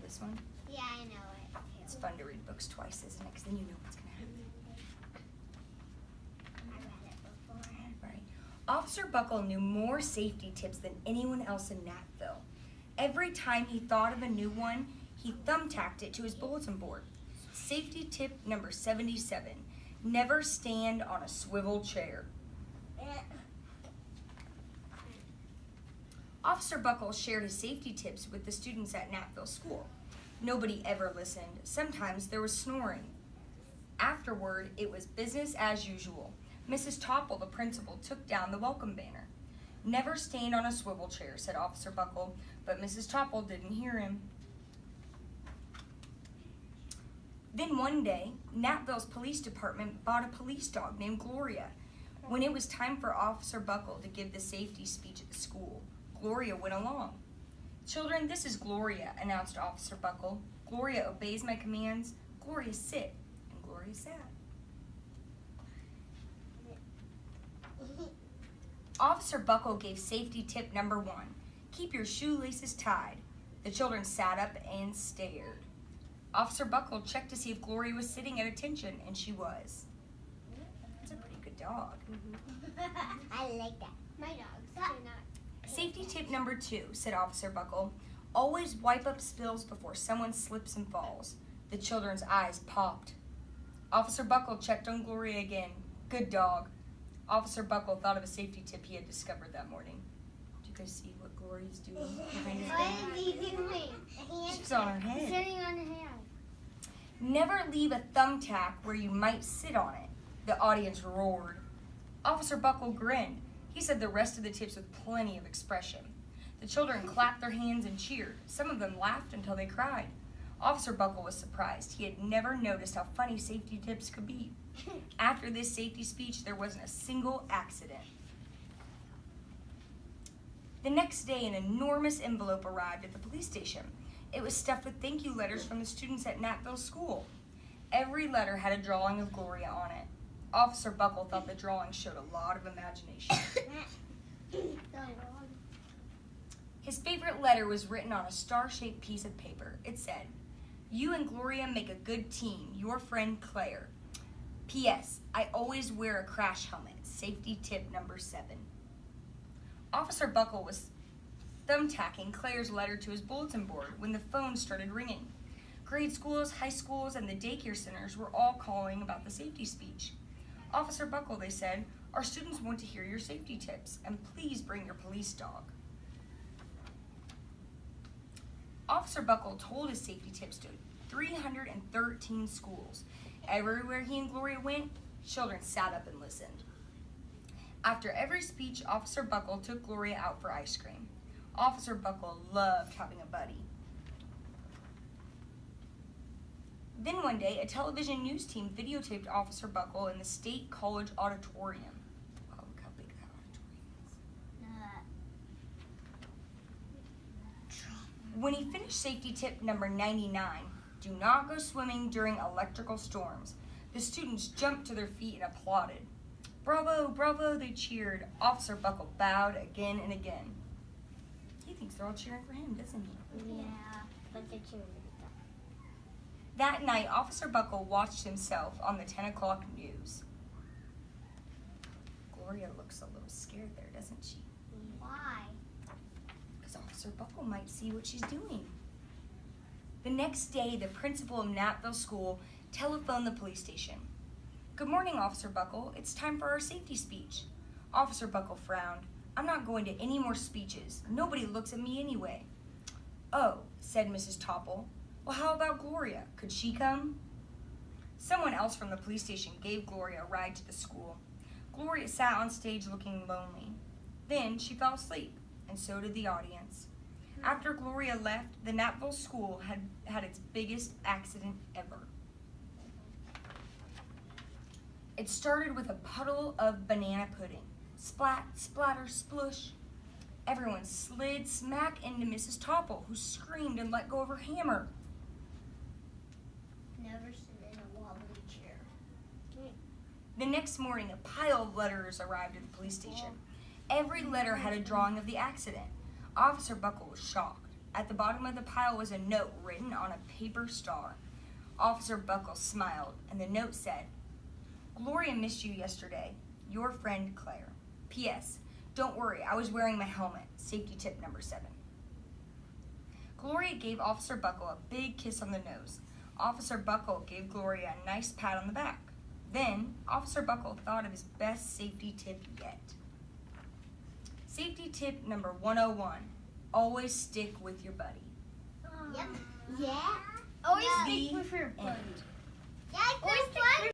this one? Yeah, I know it. It's fun to read books twice, isn't it? Because then you know what's going to happen. I read it before. Right. Officer Buckle knew more safety tips than anyone else in Nashville. Every time he thought of a new one, he thumbtacked it to his bulletin board. Safety tip number 77, never stand on a swivel chair. Officer Buckle shared his safety tips with the students at Nashville School. Nobody ever listened. Sometimes there was snoring. Afterward, it was business as usual. Mrs. Topple, the principal, took down the welcome banner. Never stand on a swivel chair, said Officer Buckle, but Mrs. Topple didn't hear him. Then one day, Nashville's police department bought a police dog named Gloria. When it was time for Officer Buckle to give the safety speech at the school, Gloria went along. Children, this is Gloria, announced Officer Buckle. Gloria obeys my commands. Gloria sit, and Gloria sat. Officer Buckle gave safety tip number 1. Keep your shoelaces tied. The children sat up and stared. Officer Buckle checked to see if Gloria was sitting at attention, and she was. That's a pretty good dog. I like that. My dogs do not. Safety tip number 2, said Officer Buckle. Always wipe up spills before someone slips and falls. The children's eyes popped. Officer Buckle checked on Gloria again. Good dog. Officer Buckle thought of a safety tip he had discovered that morning. Did you guys see what Gloria's doing behind his What back? is he doing? She's on her head. Sitting on her hand. Never leave a thumbtack where you might sit on it. The audience roared. Officer Buckle grinned. He said the rest of the tips with plenty of expression. The children clapped their hands and cheered. Some of them laughed until they cried. Officer Buckle was surprised. He had never noticed how funny safety tips could be. After this safety speech, there wasn't a single accident. The next day, an enormous envelope arrived at the police station. It was stuffed with thank you letters from the students at Nashville School. Every letter had a drawing of Gloria on it. Officer Buckle thought the drawing showed a lot of imagination. His favorite letter was written on a star-shaped piece of paper. It said, "You and Gloria make a good team. Your friend Claire. P.S. I always wear a crash helmet. Safety tip number 7. Officer Buckle was thumbtacking Claire's letter to his bulletin board when the phone started ringing. Grade schools, high schools, and the daycare centers were all calling about the safety speech. Officer Buckle, they said, our students want to hear your safety tips, and please bring your police dog. Officer Buckle told his safety tips to 313 schools. Everywhere he and Gloria went, children sat up and listened. After every speech, Officer Buckle took Gloria out for ice cream. Officer Buckle loved having a buddy. Then one day, a television news team videotaped Officer Buckle in the State College auditorium. Oh, look how big that auditorium is. When he finished safety tip number 99, do not go swimming during electrical storms, the students jumped to their feet and applauded. Bravo, bravo, they cheered. Officer Buckle bowed again and again. He thinks they're all cheering for him, doesn't he? Yeah, but they're cheering. That night, Officer Buckle watched himself on the 10 o'clock news. Gloria looks a little scared there, doesn't she? Why? Because Officer Buckle might see what she's doing. The next day, the principal of Nashville School telephoned the police station. Good morning, Officer Buckle. It's time for our safety speech. Officer Buckle frowned. I'm not going to any more speeches. Nobody looks at me anyway. Oh, said Mrs. Topple. Well, how about Gloria? Could she come? Someone else from the police station gave Gloria a ride to the school. Gloria sat on stage looking lonely. Then she fell asleep, and so did the audience. After Gloria left, the Nashville School had its biggest accident ever. It started with a puddle of banana pudding. Splat, splatter, splush. Everyone slid smack into Mrs. Topple, who screamed and let go of her hammer. Never sit in a wobbly chair. The next morning, a pile of letters arrived at the police station. Every letter had a drawing of the accident. Officer Buckle was shocked. At the bottom of the pile was a note written on a paper star. Officer Buckle smiled, and the note said, "Gloria missed you yesterday. Your friend Claire. P.S. Don't worry, I was wearing my helmet. Safety tip number 7. Gloria gave Officer Buckle a big kiss on the nose. Officer Buckle gave Gloria a nice pat on the back. Then, Officer Buckle thought of his best safety tip yet. Safety tip number 101. Always stick with your buddy. Yep. Yeah. Always The stick with your buddy. end. Yeah, always stick with